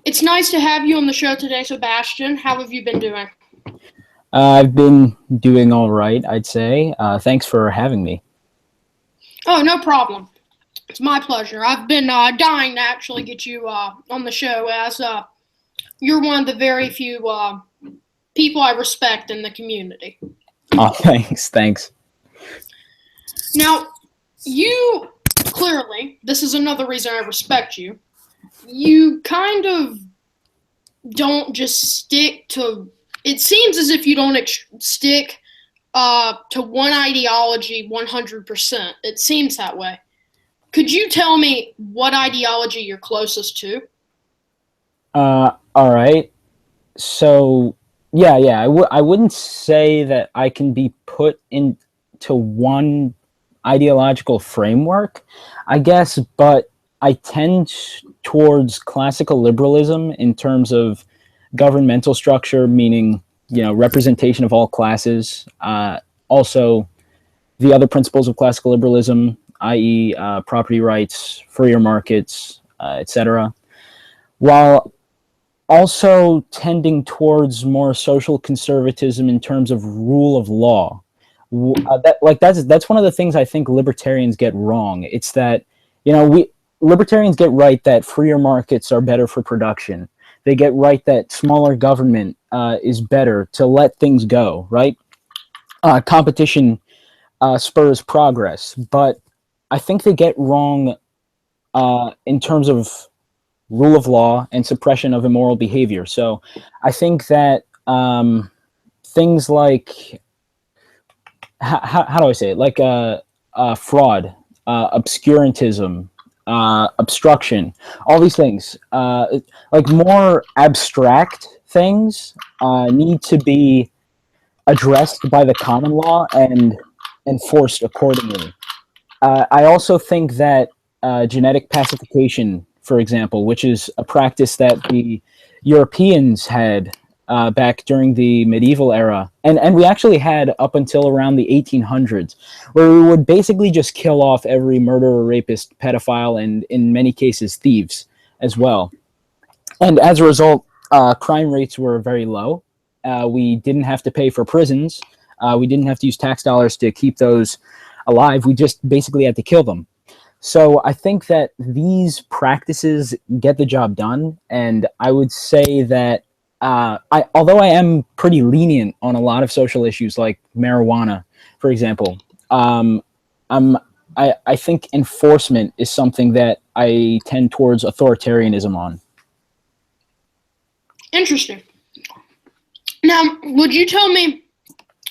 It's nice to have you on the show today, Sebastian. How have you been doing? I've been doing all right, I'd say. Thanks for having me. Oh, no problem. It's my pleasure. I've been dying to actually get you on the show as you're one of the very few people I respect in the community. Oh, thanks. Now, you clearly, this is another reason I respect you. You kind of don't just stick to. It seems as if you don't stick to one ideology 100%. It seems that way. Could you tell me what ideology you're closest to? All right. So, yeah, I wouldn't say that I can be put into one ideological framework, I guess, but I tend towards classical liberalism in terms of governmental structure, meaning, representation of all classes. Also, the other principles of classical liberalism, i.e., property rights, freer markets, etc., while also tending towards more social conservatism in terms of rule of law. That's one of the things I think libertarians get wrong. It's that we libertarians get right that freer markets are better for production. They get right that smaller government is better to let things go. Right, competition spurs progress, but I think they get wrong in terms of rule of law and suppression of immoral behavior. So I think that things like how do I say it? Like fraud, obscurantism, obstruction, all these things, like more abstract things, need to be addressed by the common law and enforced accordingly. I also think that genetic pacification, for example, which is a practice that the Europeans had back during the medieval era, and we actually had up until around the 1800s, where we would basically just kill off every murderer, rapist, pedophile, and in many cases thieves as well. And as a result, crime rates were very low. We didn't have to pay for prisons. We didn't have to use tax dollars to keep those alive. We just basically had to kill them. So I think that these practices get the job done, and I would say that although I am pretty lenient on a lot of social issues like marijuana, for example, I'm, I think enforcement is something that I tend towards authoritarianism on. Interesting. Now, would you tell me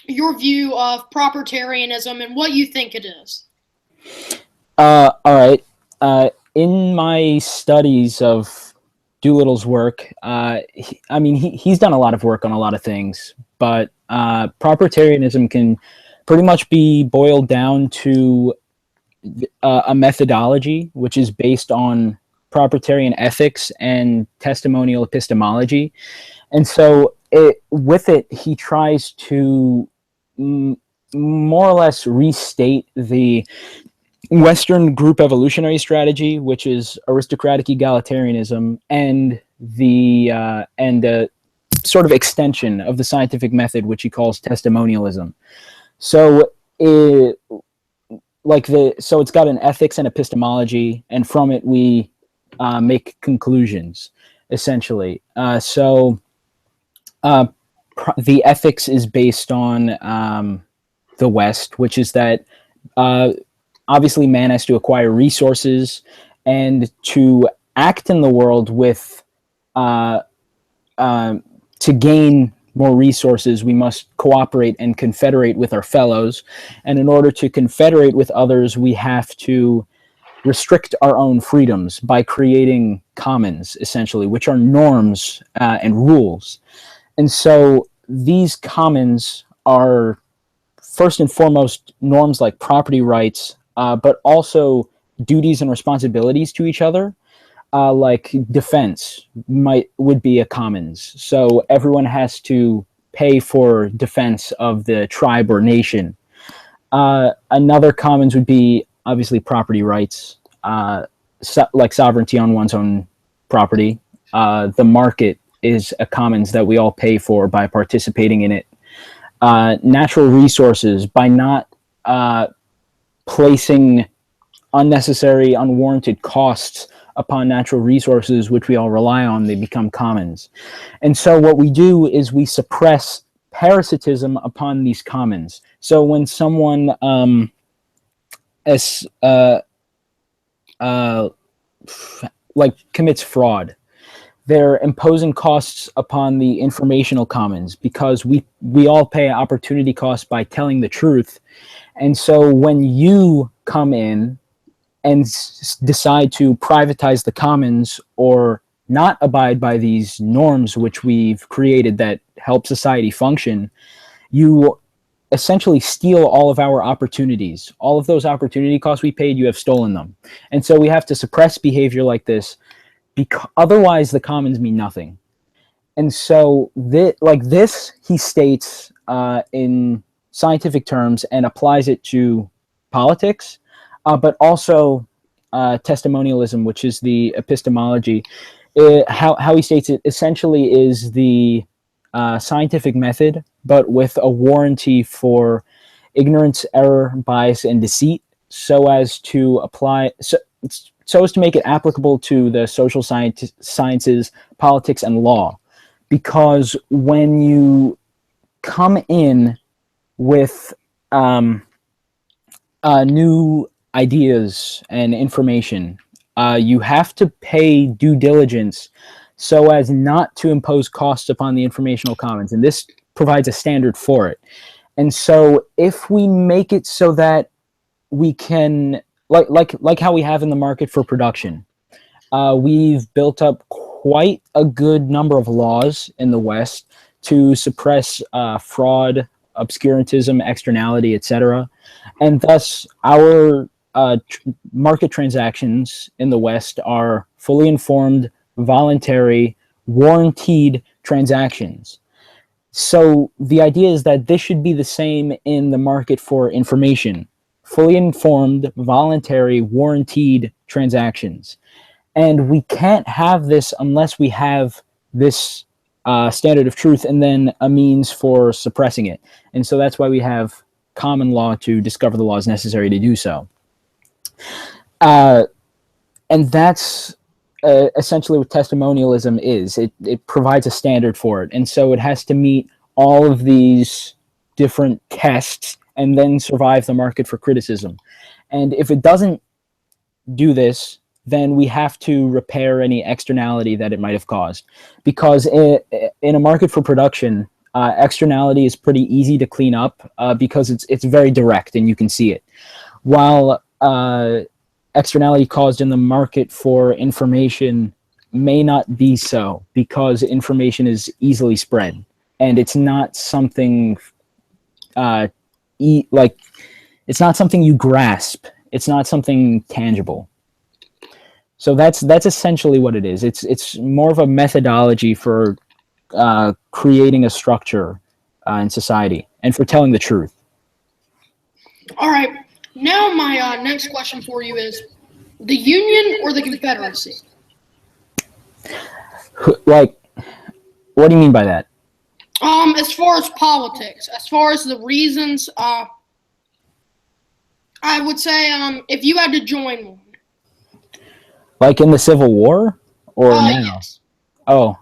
your view of propertarianism and what you think it is? All right. In my studies of Doolittle's work, he's done a lot of work on a lot of things, but propertarianism can pretty much be boiled down to a methodology which is based on propertarian ethics and testimonial epistemology. And so with it, he tries to more or less restate the Western group evolutionary strategy, which is aristocratic egalitarianism, and the sort of extension of the scientific method, which he calls testimonialism. So, so it's got an ethics and epistemology, and from it we make conclusions, essentially. The ethics is based on the West, which is that obviously man has to acquire resources and to act in the world with to gain more resources, we must cooperate and confederate with our fellows. And in order to confederate with others, we have to restrict our own freedoms by creating commons, essentially, which are norms and rules. And so these commons are first and foremost norms like property rights, but also duties and responsibilities to each other, like defense would be a commons. So everyone has to pay for defense of the tribe or nation. Another commons would be obviously property rights, like sovereignty on one's own property. the market is a commons that we all pay for by participating in it. Natural resources, by not placing unnecessary, unwarranted costs upon natural resources which we all rely on, they become commons. And so what we do is we suppress parasitism upon these commons. So when someone like commits fraud, they're imposing costs upon the informational commons because we all pay opportunity costs by telling the truth. And so when you come in and decide to privatize the commons or not abide by these norms which we've created that help society function, you essentially steal all of our opportunities. All of those opportunity costs we paid, you have stolen them. And so we have to suppress behavior like this, because otherwise the commons mean nothing. And so this he states in scientific terms and applies it to politics, but also testimonialism, which is the epistemology. How he states it essentially is the scientific method, but with a warranty for ignorance, error, bias, and deceit, so as to make it applicable to the social sciences, politics, and law. Because when you come in with new ideas and information, you have to pay due diligence so as not to impose costs upon the informational commons. And this provides a standard for it. And so if we make it so that we can, like how we have in the market for production, we've built up quite a good number of laws in the West to suppress fraud, obscurantism, externality, etc. And thus our market transactions in the West are fully informed, voluntary, warranted transactions. So the idea is that this should be the same in the market for information. Fully informed, voluntary, warranted transactions. And we can't have this unless we have this standard of truth and then a means for suppressing it. And so that's why we have common law to discover the laws necessary to do so. And that's essentially what testimonialism is. It provides a standard for it. And so it has to meet all of these different tests and then survive the market for criticism. And if it doesn't do this, then we have to repair any externality that it might have caused. Because in a market for production, externality is pretty easy to clean up because it's very direct and you can see it. While externality caused in the market for information may not be so, because information is easily spread and it's not something it's not something you grasp. It's not something tangible. So that's essentially what it is. It's more of a methodology for creating a structure in society and for telling the truth. All right. Now my next question for you is, the Union or the Confederacy? Like, what do you mean by that? As far as politics, as far as the reasons, I would say, if you had to join one. Like in the Civil War? Or now? Yes. Oh.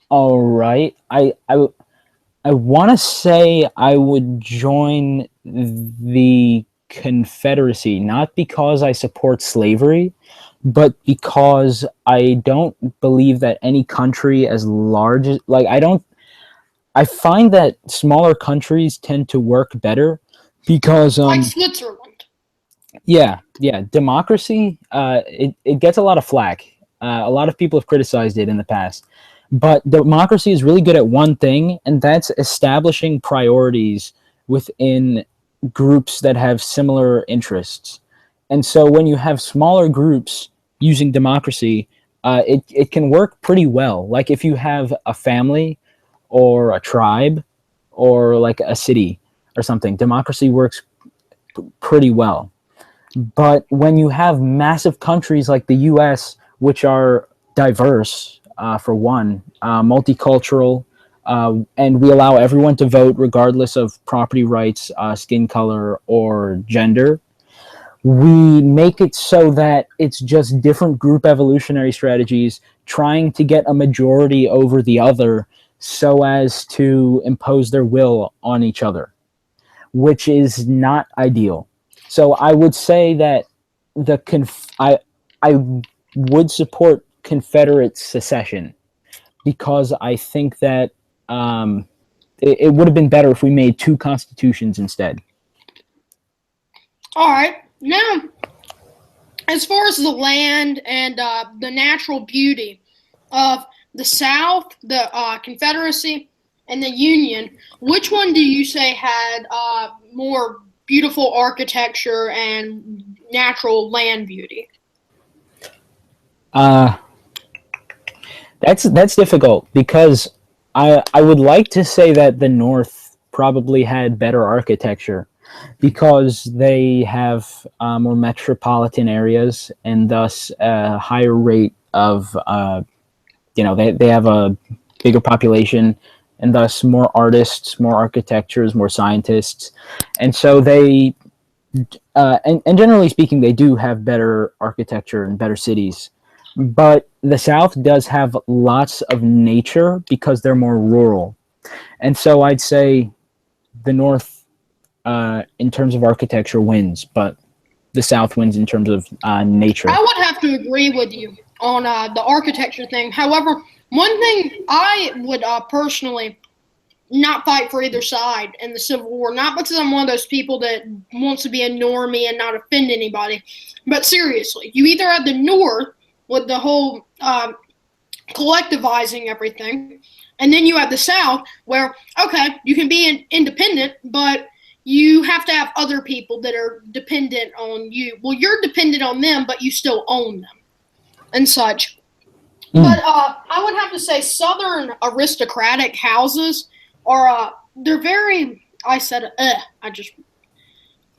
All right. I want to say I would join the Confederacy, not because I support slavery, but because I don't believe that any country as large as, I find that smaller countries tend to work better because like Switzerland. Yeah, democracy, it gets a lot of flack. A lot of people have criticized it in the past. But democracy is really good at one thing, and that's establishing priorities within groups that have similar interests. And so when you have smaller groups using democracy, it can work pretty well. Like if you have a family or a tribe or like a city or something, democracy works pretty well. But when you have massive countries like the U.S., which are diverse, for one, multicultural, and we allow everyone to vote regardless of property rights, skin color, or gender, we make it so that it's just different group evolutionary strategies trying to get a majority over the other so as to impose their will on each other, which is not ideal. So I would say that I would support Confederate secession because I think that it would have been better if we made two constitutions instead. All right. Now, as far as the land and the natural beauty of the South, the Confederacy, and the Union, which one do you say had more beautiful architecture and natural land beauty? That's difficult because I would like to say that the North probably had better architecture because they have more metropolitan areas and thus a higher rate of they have a bigger population and thus more artists, more architectures, more scientists, and so they and generally speaking they do have better architecture and better cities. But the South does have lots of nature because they're more rural, and so I'd say the North, in terms of architecture, wins, but the South wins in terms of nature. I would have to agree with you on the architecture thing. However, one thing I would personally not fight for either side in the Civil War, not because I'm one of those people that wants to be a normie and not offend anybody, but seriously, you either have the North with the whole collectivizing everything, and then you have the South where, okay, you can be independent, but you have to have other people that are dependent on you. Well, you're dependent on them, but you still own them and such. But I would have to say Southern aristocratic houses are, they're very,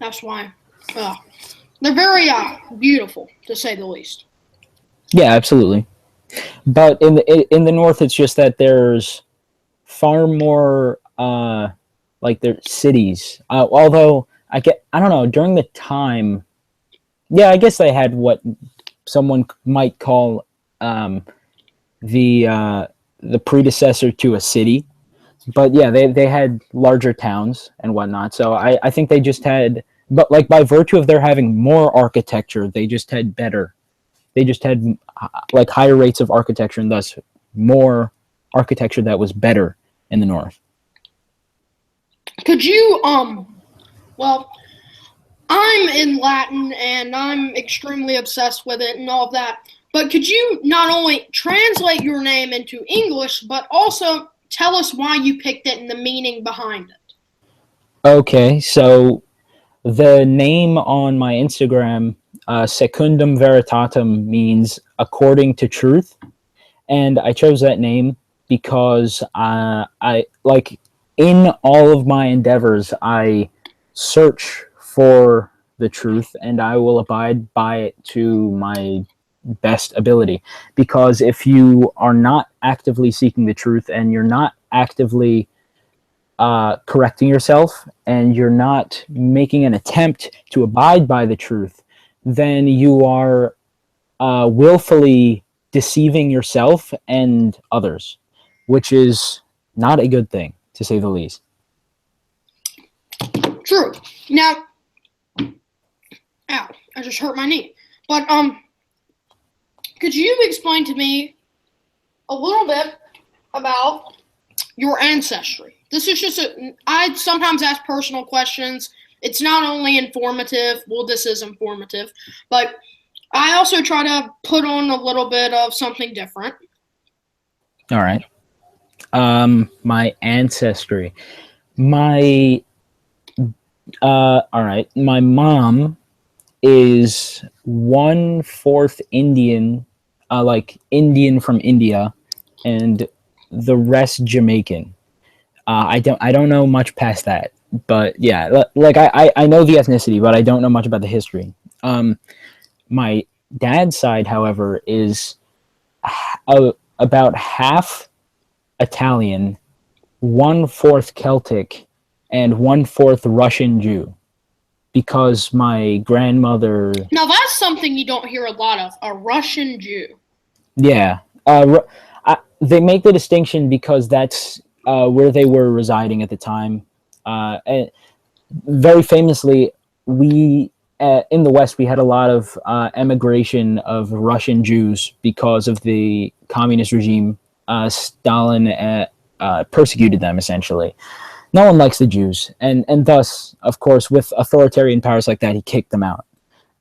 that's why. They're very beautiful, to say the least. Yeah, absolutely. But in the North, it's just that there's far more like their cities. Although I don't know, during the time, yeah, I guess they had what someone might call the predecessor to a city. But yeah, they had larger towns and whatnot. So I think they just had, but like by virtue of their having more architecture, they just had better. They just had like higher rates of architecture and thus more architecture that was better in the North. Could you, well, I'm in Latin and I'm extremely obsessed with it and all of that, but could you not only translate your name into English, but also tell us why you picked it and the meaning behind it? Okay, so the name on my Instagram, Secundum Veritatem, means according to truth, and I chose that name because I like in all of my endeavors I search for the truth and I will abide by it to my best ability. Because if you are not actively seeking the truth and you're not actively correcting yourself and you're not making an attempt to abide by the truth, then you are willfully deceiving yourself and others, which is not a good thing, to say the least. True. Now, ow, I just hurt my knee. But could you explain to me a little bit about your ancestry? This is just I sometimes ask personal questions. It's not only informative, well, this is informative, but I also try to put on a little bit of something different. All right. My ancestry. All right. My mom is 1/4 Indian, like Indian from India, and the rest Jamaican. I don't know much past that, but yeah, like I know the ethnicity, but I don't know much about the history. My dad's side, however, is about half Italian, 1/4 Celtic, and 1/4 Russian Jew. Because my grandmother. Now that's something you don't hear a lot of, a Russian Jew. Yeah. They make the distinction because that's where they were residing at the time. And very famously, we in the West, we had a lot of emigration of Russian Jews because of the communist regime. Stalin persecuted them, essentially. No one likes the Jews, and thus, of course, with authoritarian powers like that, he kicked them out,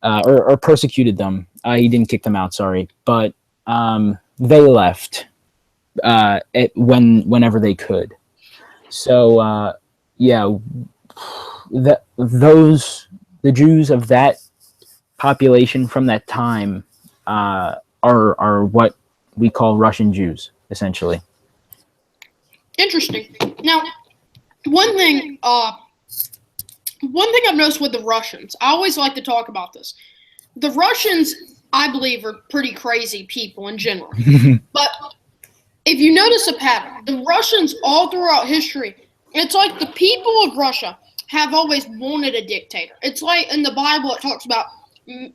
or persecuted them. He didn't kick them out, sorry, but they left whenever they could. So yeah, the Jews of that population from that time are what we call Russian Jews, essentially. Interesting. Now, one thing I've noticed with the Russians, I always like to talk about this. The Russians, I believe, are pretty crazy people in general. But if you notice a pattern, the Russians all throughout history, it's like the people of Russia have always wanted a dictator. It's like in the Bible it talks about,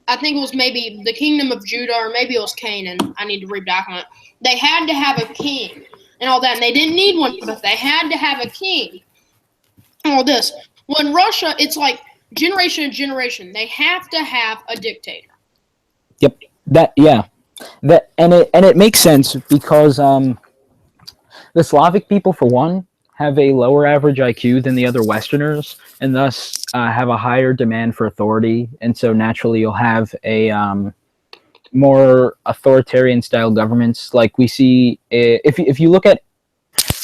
I think it was maybe the kingdom of Judah or maybe it was Canaan. I need to read back on it. They had to have a king and all that, and they didn't need one, but they had to have a king. All this. Well, in Russia, it's like generation to generation. They have to have a dictator. Yep. It makes sense because the Slavic people, for one, have a lower average IQ than the other Westerners, and thus have a higher demand for authority. And so naturally, you'll have a more authoritarian style governments, like we see if you look at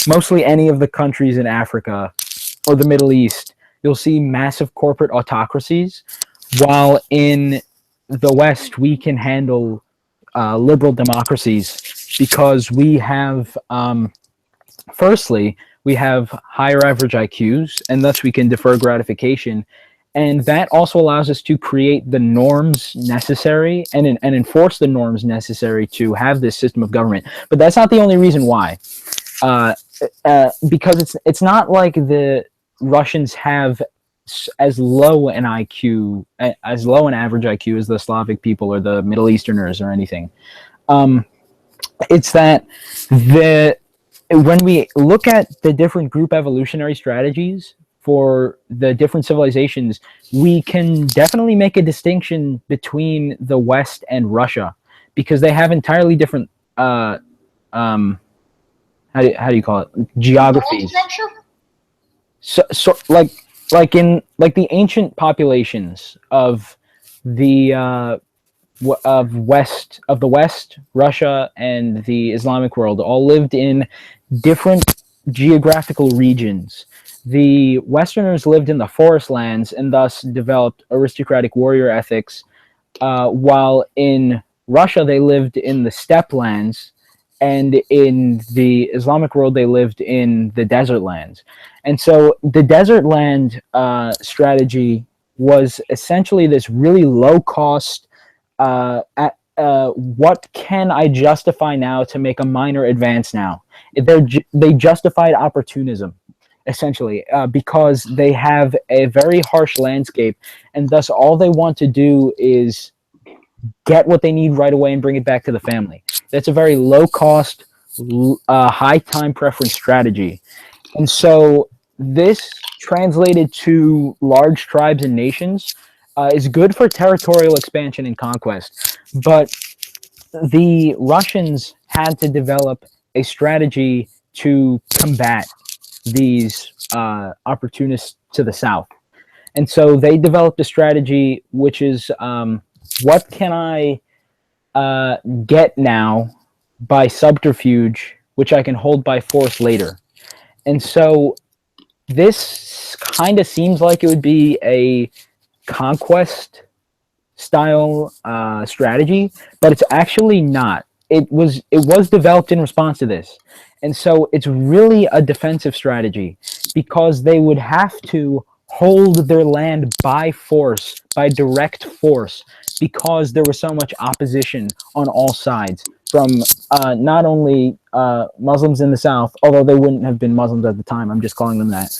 mostly any of the countries in Africa or the Middle East, you'll see massive corporate autocracies, while in the West we can handle liberal democracies because we have firstly we have higher average IQs, and thus we can defer gratification. And that also allows us to create the norms necessary and enforce the norms necessary to have this system of government. But that's not the only reason why. Because it's not like the Russians have as low an IQ, as low an average IQ as the Slavic people or the Middle Easterners or anything. It's that when we look at the different group evolutionary strategies for the different civilizations, we can definitely make a distinction between the West and Russia because they have entirely different how do you call it, geographies. So like the ancient populations of the West, Russia, and the Islamic world all lived in different geographical regions. The Westerners lived in the forest lands and thus developed aristocratic warrior ethics, while in Russia they lived in the steppe lands, and in the Islamic world they lived in the desert lands. And so the desert land strategy was essentially this really low cost, what can I justify now to make a minor advance now? They justified opportunism, essentially, because they have a very harsh landscape, and thus all they want to do is get what they need right away and bring it back to the family. That's a very low cost, high time preference strategy. And so this translated to large tribes and nations is good for territorial expansion and conquest. But the Russians had to develop a strategy to combat these opportunists to the south. And so they developed a strategy which is, what can I get now by subterfuge, which I can hold by force later? And so this kind of seems like it would be a conquest style strategy, but it's actually not. It was developed in response to this. And so it's really a defensive strategy because they would have to hold their land by force, by direct force, because there was so much opposition on all sides from not only Muslims in the south, although they wouldn't have been Muslims at the time. I'm just calling them that,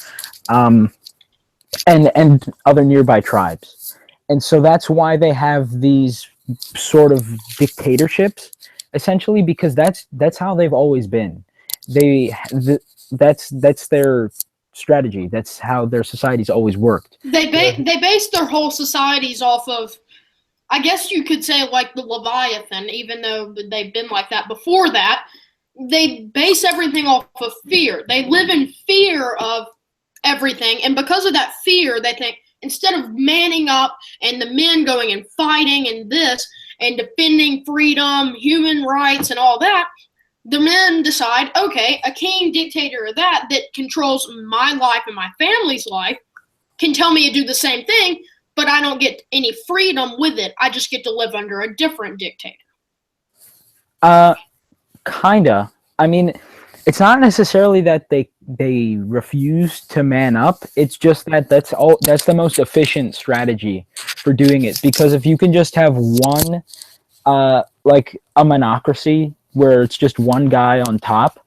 and other nearby tribes. And so that's why they have these sort of dictatorships, essentially, because that's how they've always been. That's their strategy. That's how their societies always worked. They base their whole societies off of, I guess you could say, like the Leviathan, even though they've been like that before that. They base everything off of fear. They live in fear of everything, and because of that fear, they think instead of manning up and the men going and fighting and this and defending freedom, human rights, and all that, the men decide, okay, a king, dictator, or that controls my life and my family's life can tell me to do the same thing, but I don't get any freedom with it. I just get to live under a different dictator. Kinda. I mean, it's not necessarily that they refuse to man up. It's just that that's the most efficient strategy for doing it. Because if you can just have one, like a monocracy where it's just one guy on top,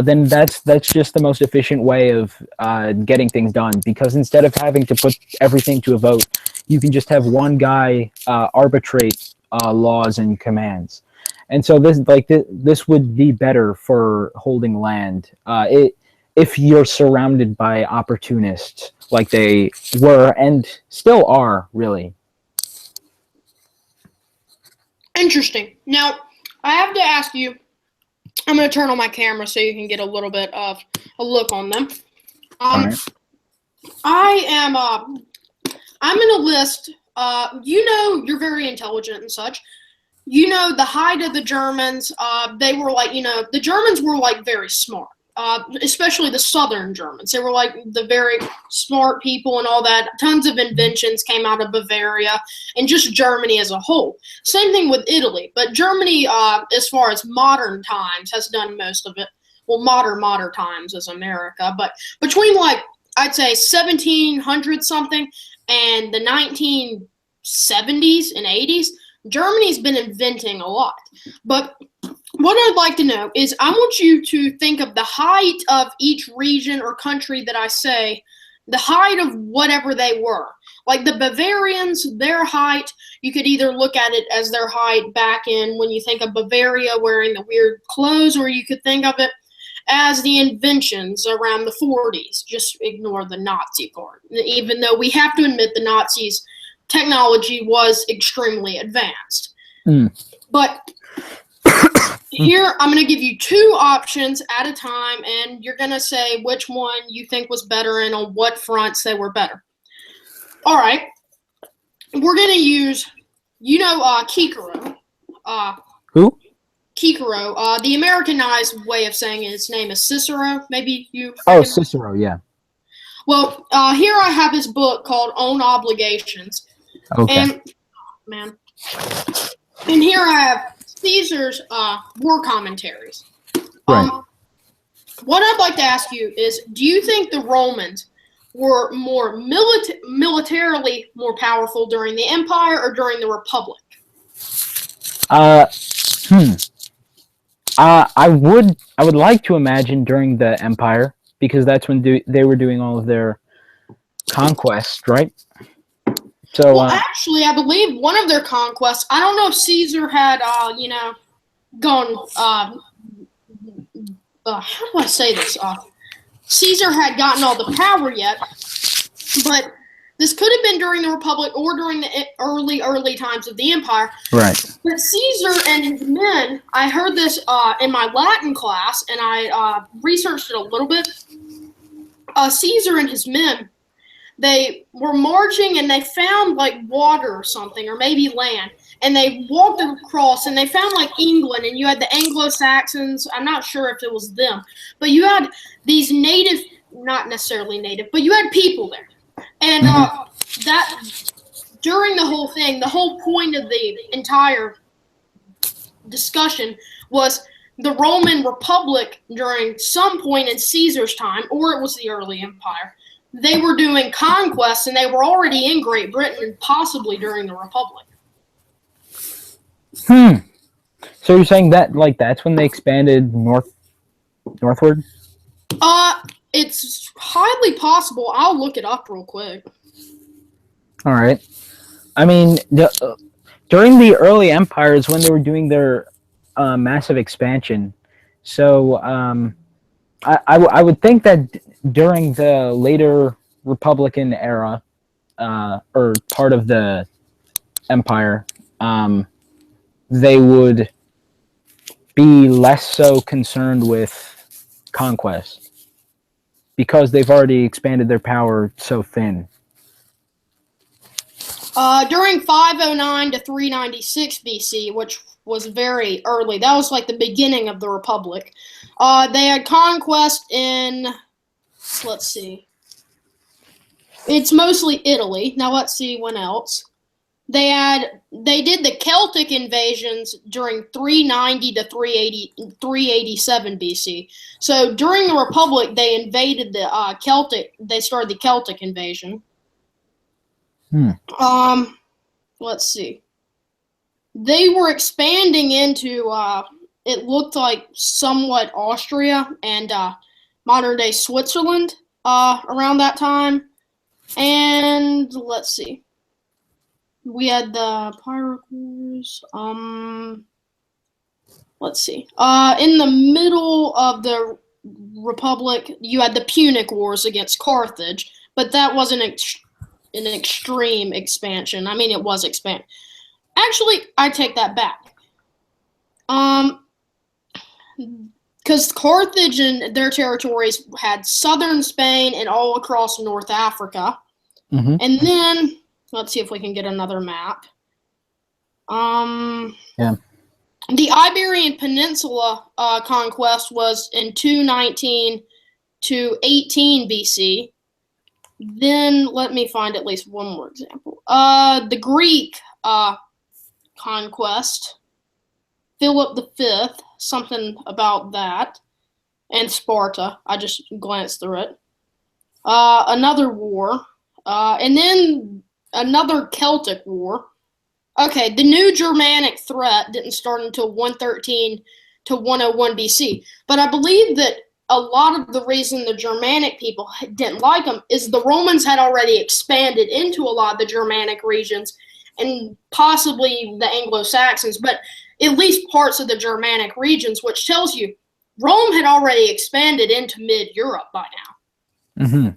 then that's just the most efficient way of getting things done. Because instead of having to put everything to a vote, you can just have one guy arbitrate laws and commands. And so this would be better for holding land. If you're surrounded by opportunists like they were and still are, really. Interesting. Now, I have to ask you, I'm going to turn on my camera so you can get a little bit of a look on them. Right. I'm going to list, you're very intelligent and such. The height of the Germans, they were like, the Germans were like very smart, especially the southern Germans. They were like the very smart people and all that. Tons of inventions came out of Bavaria and just Germany as a whole. Same thing with Italy, but Germany, as far as modern times, has done most of it. Well, modern times is America, but between like, I'd say 1700 something and the 1970s and 80s, Germany's been inventing a lot. But what I'd like to know is I want you to think of the height of each region or country that I say, the height of whatever they were. Like the Bavarians, their height, you could either look at it as their height back in when you think of Bavaria wearing the weird clothes, or you could think of it as the inventions around the 40s. Just ignore the Nazi part. Even though we have to admit the Nazis' technology was extremely advanced. But here I'm going to give you two options at a time, and you're going to say which one you think was better and on what fronts they were better. All right. We're going to use, Kikero. Who? Kikero. The Americanized way of saying his name is Cicero. Maybe you... Oh, Cicero, yeah. Well, here I have his book called Own Obligations. Okay. And here I have Caesar's war commentaries. Right. What I'd like to ask you is, do you think the Romans were more militarily more powerful during the Empire or during the Republic? I would like to imagine during the Empire, because that's when they were doing all of their conquests, right? So, well, actually, I believe one of their conquests, I don't know if Caesar had, gone, how do I say this? Caesar had gotten all the power yet, but this could have been during the Republic or during the early times of the Empire. Right. But Caesar and his men, I heard this in my Latin class, and I researched it a little bit. Caesar and his men, they were marching and they found like water or something, or maybe land, and they walked across and they found like England, and you had the Anglo-Saxons. I'm not sure if it was them, but you had these native, not necessarily native, but you had people there. And that during the whole thing, the whole point of the entire discussion was the Roman Republic during some point in Caesar's time, or it was the early Empire, they were doing conquests, and they were already in Great Britain, possibly during the Republic. So you're saying that that's when they expanded northward? It's highly possible. I'll look it up real quick. All right. I mean, during the early empires when they were doing their massive expansion, so I would think that during the later Republican era, or part of the empire, they would be less so concerned with conquest because they've already expanded their power so thin. During 509 to 396 BC, which was very early, that was like the beginning of the Republic. They had conquest in, let's see, it's mostly Italy. Now let's see when else. They did the Celtic invasions during 390 to 387 BC. So during the Republic, they invaded the they started the Celtic invasion. Let's see. They were expanding into, it looked like somewhat Austria and modern day Switzerland around that time. And let's see. We had the Pyrrhic Wars. Let's see. In the middle of the Republic, you had the Punic Wars against Carthage, but that wasn't an extreme expansion. I mean, it was expanded. Actually, I take that back. Because Carthage and their territories had southern Spain and all across North Africa. Mm-hmm. And then, let's see if we can get another map. Yeah. The Iberian Peninsula conquest was in 219 to 18 BC. Then let me find at least one more example. The Greek conquest, Philip V, something about that, and Sparta. I just glanced through it. Another war, and then another Celtic war. Okay, the new Germanic threat didn't start until 113 to 101 BC, but I believe that a lot of the reason the Germanic people didn't like them is the Romans had already expanded into a lot of the Germanic regions and possibly the Anglo-Saxons, but at least parts of the Germanic regions, which tells you Rome had already expanded into mid-Europe by now. Mm-hmm.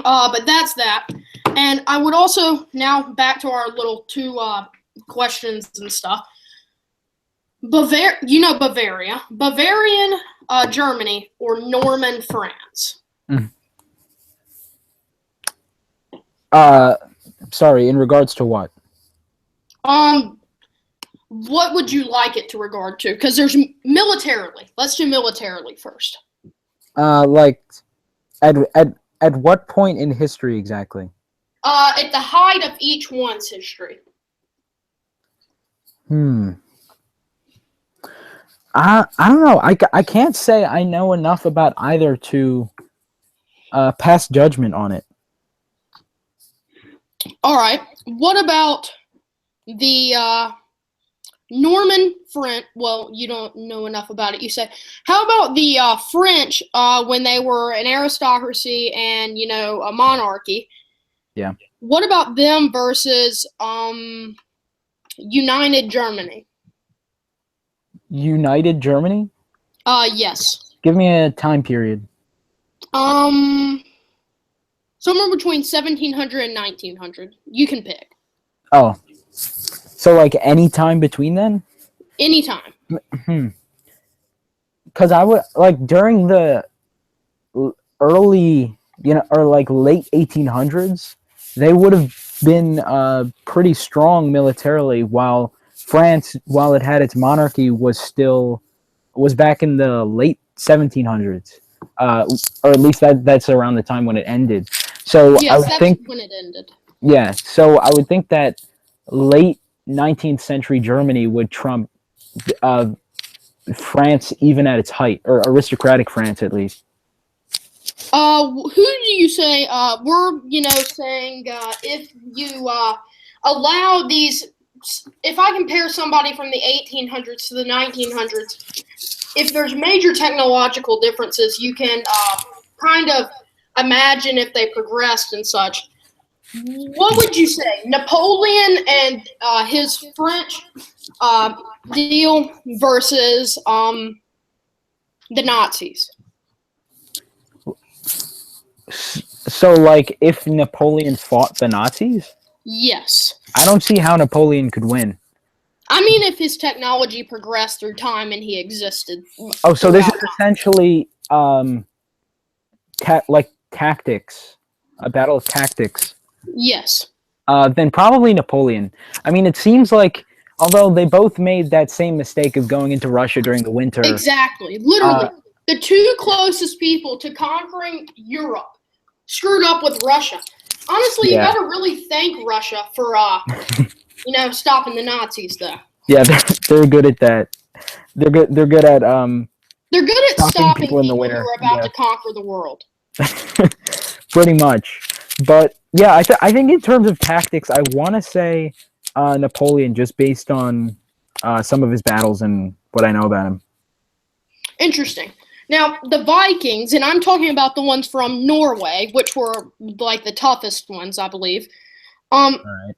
But that's that. And I would also, now back to our little two questions and stuff. Bavaria, Bavarian Germany, or Norman France? Sorry, in regards to what? What would you like it to regard to? Because there's militarily. Let's do militarily first. Like, at what point in history exactly? At the height of each one's history. I don't know. I can't say I know enough about either to pass judgment on it. All right. What about the Norman French? Well, you don't know enough about it. You say. How about the French when they were an aristocracy and a monarchy? Yeah. What about them versus United Germany? United Germany? Yes. Give me a time period. Somewhere between 1700 and 1900. You can pick. Oh. So, like, any time between then? Anytime. Because I would, like, during the early, or, like, late 1800s, they would have been pretty strong militarily, while France, while it had its monarchy, was back in the late 1700s, or at least that's around the time when it ended. So yes, I would think when it ended. Yeah, so I would think that late 19th century Germany would trump France even at its height, or aristocratic France at least. Who do you say? We're saying if you allow these. If I compare somebody from the 1800s to the 1900s, if there's major technological differences, you can kind of imagine if they progressed and such. What would you say? Napoleon and his French deal versus the Nazis. So, like, if Napoleon fought the Nazis? Yes. I don't see how Napoleon could win. I mean, if his technology progressed through time and he existed. Oh, so this is essentially tactics, a battle of tactics. Yes. Then probably Napoleon. I mean, it seems like, although they both made that same mistake of going into Russia during the winter. Exactly. Literally, the two closest people to conquering Europe screwed up with Russia. Honestly, you gotta really thank Russia for, stopping the Nazis, though. Yeah, they're good at that. They're good at They're good at stopping people in the winter who are about to conquer the world. Pretty much. But yeah, I think in terms of tactics, I want to say Napoleon, just based on some of his battles and what I know about him. Interesting. Now, the Vikings, and I'm talking about the ones from Norway, which were like the toughest ones, I believe. All right.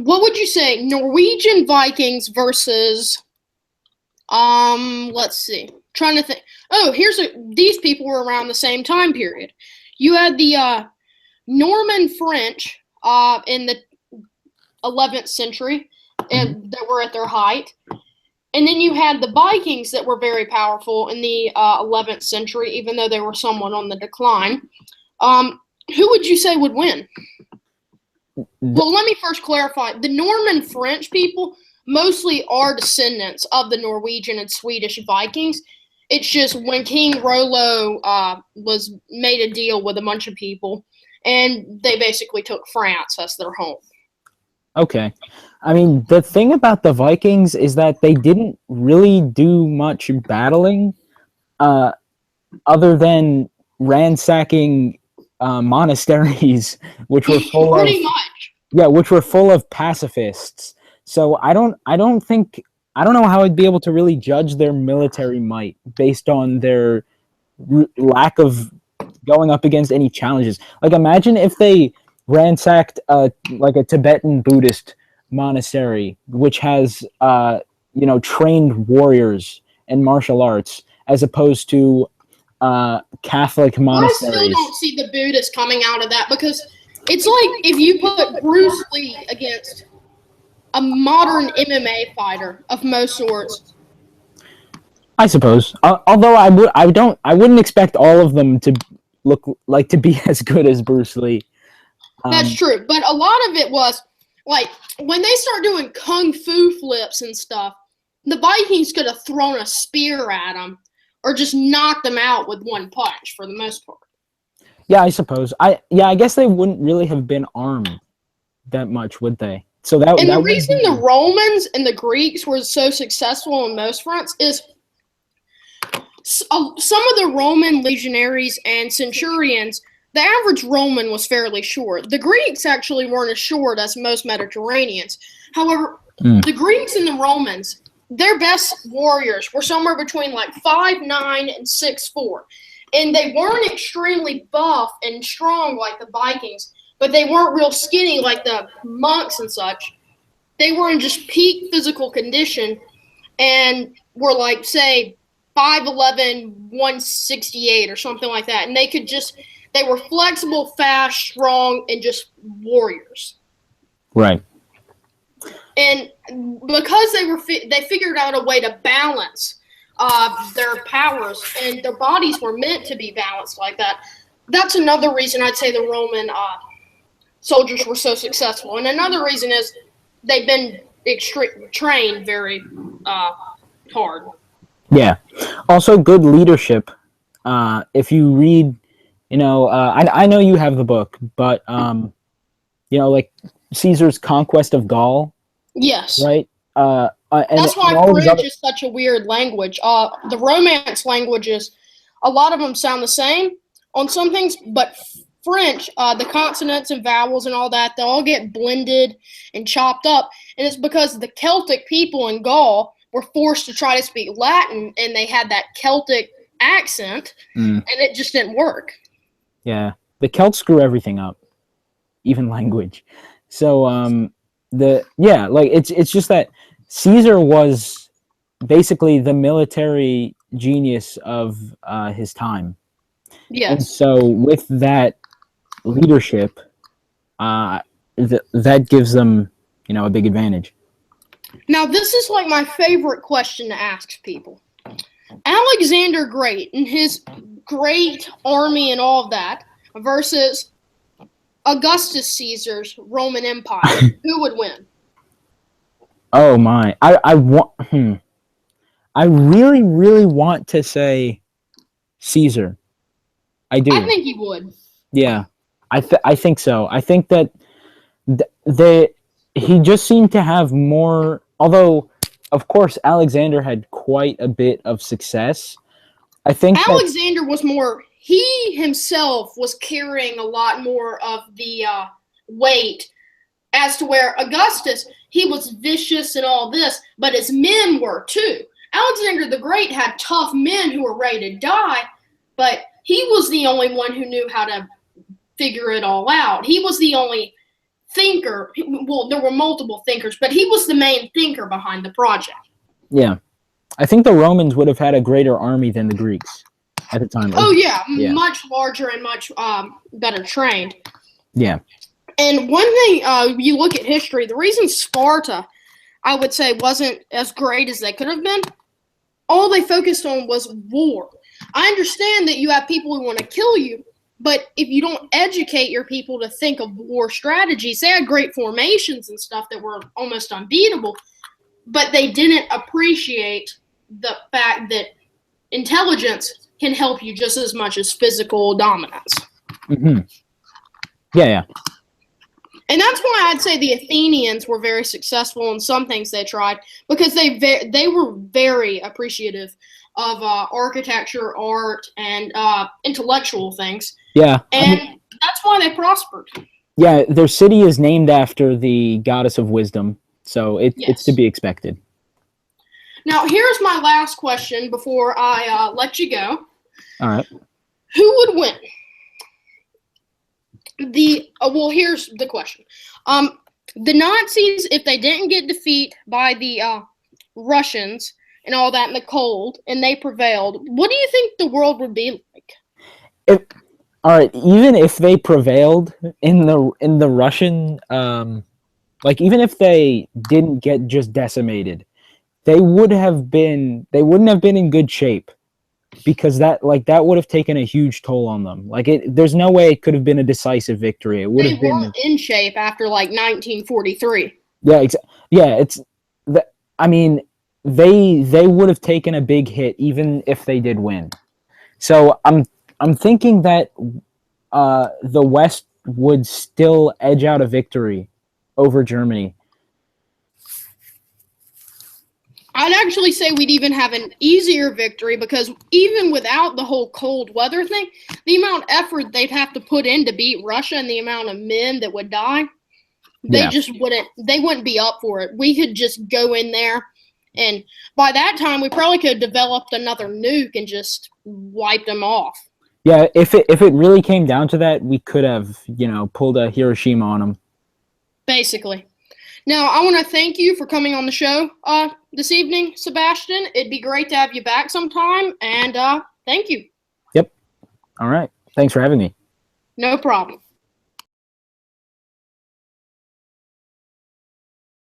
What would you say, Norwegian Vikings versus, let's see, trying to think. Oh, these people were around the same time period. You had the Norman French in the 11th century, and that were at their height. And then you had the Vikings that were very powerful in the 11th century, even though they were somewhat on the decline. Who would you say would win? Well, let me first clarify. The Norman French people mostly are descendants of the Norwegian and Swedish Vikings. It's just when King Rollo made a deal with a bunch of people, and they basically took France as their home. Okay. I mean, the thing about the Vikings is that they didn't really do much battling other than ransacking monasteries, which were full pretty much. Yeah, which were full of pacifists. So I don't know how I'd be able to really judge their military might based on their lack of going up against any challenges. Like, imagine if they ransacked like a Tibetan Buddhist monastery, which has trained warriors and martial arts, as opposed to Catholic monasteries. I still don't see the Buddhists coming out of that, because it's like if you put Bruce Lee against a modern MMA fighter of most sorts. I suppose. Although I wouldn't expect all of them to look like to be as good as Bruce Lee. That's true, but a lot of it was like when they start doing kung fu flips and stuff, the Vikings could have thrown a spear at them or just knocked them out with one punch for the most part. Yeah, I suppose. I guess they wouldn't really have been armed that much, would they? So the reason the Romans and the Greeks were so successful on most fronts is some of the Roman legionaries and centurions. The average Roman was fairly short. The Greeks actually weren't as short as most Mediterraneans. However, the Greeks and the Romans, their best warriors were somewhere between like 5'9" and 6'4". And they weren't extremely buff and strong like the Vikings, but they weren't real skinny like the monks and such. They were in just peak physical condition and were like, say, 5'11", 168 or something like that. And they were flexible, fast, strong, and just warriors. Right. And because they figured out a way to balance their powers, and their bodies were meant to be balanced like that. That's another reason I'd say the Roman soldiers were so successful. And another reason is they've been trained very hard. Yeah. Also, good leadership. If you read, I know you have the book, but like Caesar's conquest of Gaul. Yes. Right. That's why French is such a weird language. The Romance languages a lot of them sound the same on some things, but French, the consonants and vowels and all that, they all get blended and chopped up. And it's because the Celtic people in Gaul were forced to try to speak Latin, and they had that Celtic accent, and it just didn't work. Yeah. The Celts screw everything up, even language. So it's just that Caesar was basically the military genius of his time. Yes. And so with that leadership, that gives them, a big advantage. Now, this is like my favorite question to ask people. Alexander Great and his great army and all of that versus Augustus Caesar's Roman Empire. Who would win? Oh my! I really, really want to say Caesar. I do. I think he would. Yeah, I think so. I think that he just seemed to have more. Although, of course, Alexander had quite a bit of success. I think Alexander was more. He himself was carrying a lot more of the weight, as to where Augustus, he was vicious and all this, but his men were too. Alexander the Great had tough men who were ready to die, but he was the only one who knew how to figure it all out. He was the only thinker. Well, there were multiple thinkers, but he was the main thinker behind the project. Yeah. I think the Romans would have had a greater army than the Greeks at the time. Oh, yeah. Much larger and much better trained. Yeah. And one thing, you look at history, the reason Sparta, I would say, wasn't as great as they could have been, all they focused on was war. I understand that you have people who want to kill you, but if you don't educate your people to think of war strategies, they had great formations and stuff that were almost unbeatable, but they didn't appreciate the fact that intelligence can help you just as much as physical dominance. Mm-hmm. Yeah. And that's why I'd say the Athenians were very successful in some things they tried, because they were very appreciative of architecture, art, and intellectual things. Yeah. And that's why they prospered. Yeah, their city is named after the goddess of wisdom, so it's to be expected. Now, here's my last question before I let you go. All right. Who would win? Here's the question. The Nazis, if they didn't get defeated by the Russians and all that in the cold, and they prevailed, what do you think the world would be like? All right, even if they prevailed in the Russian, even if they didn't get just decimated, they wouldn't have been in good shape, because that would have taken a huge toll on them. There's no way it could have been a decisive victory. It would have been. They weren't in shape after 1943. Yeah, they would have taken a big hit even if they did win. So I'm thinking that the West would still edge out a victory over Germany. I'd actually say we'd even have an easier victory, because even without the whole cold weather thing, the amount of effort they'd have to put in to beat Russia and the amount of men that would die, they wouldn't be up for it. We could just go in there, and by that time, we probably could have developed another nuke and just wiped them off. Yeah, if it really came down to that, we could have, pulled a Hiroshima on them. Basically. Now, I want to thank you for coming on the show this evening, Sebastian. It'd be great to have you back sometime, and thank you. Yep. All right. Thanks for having me. No problem.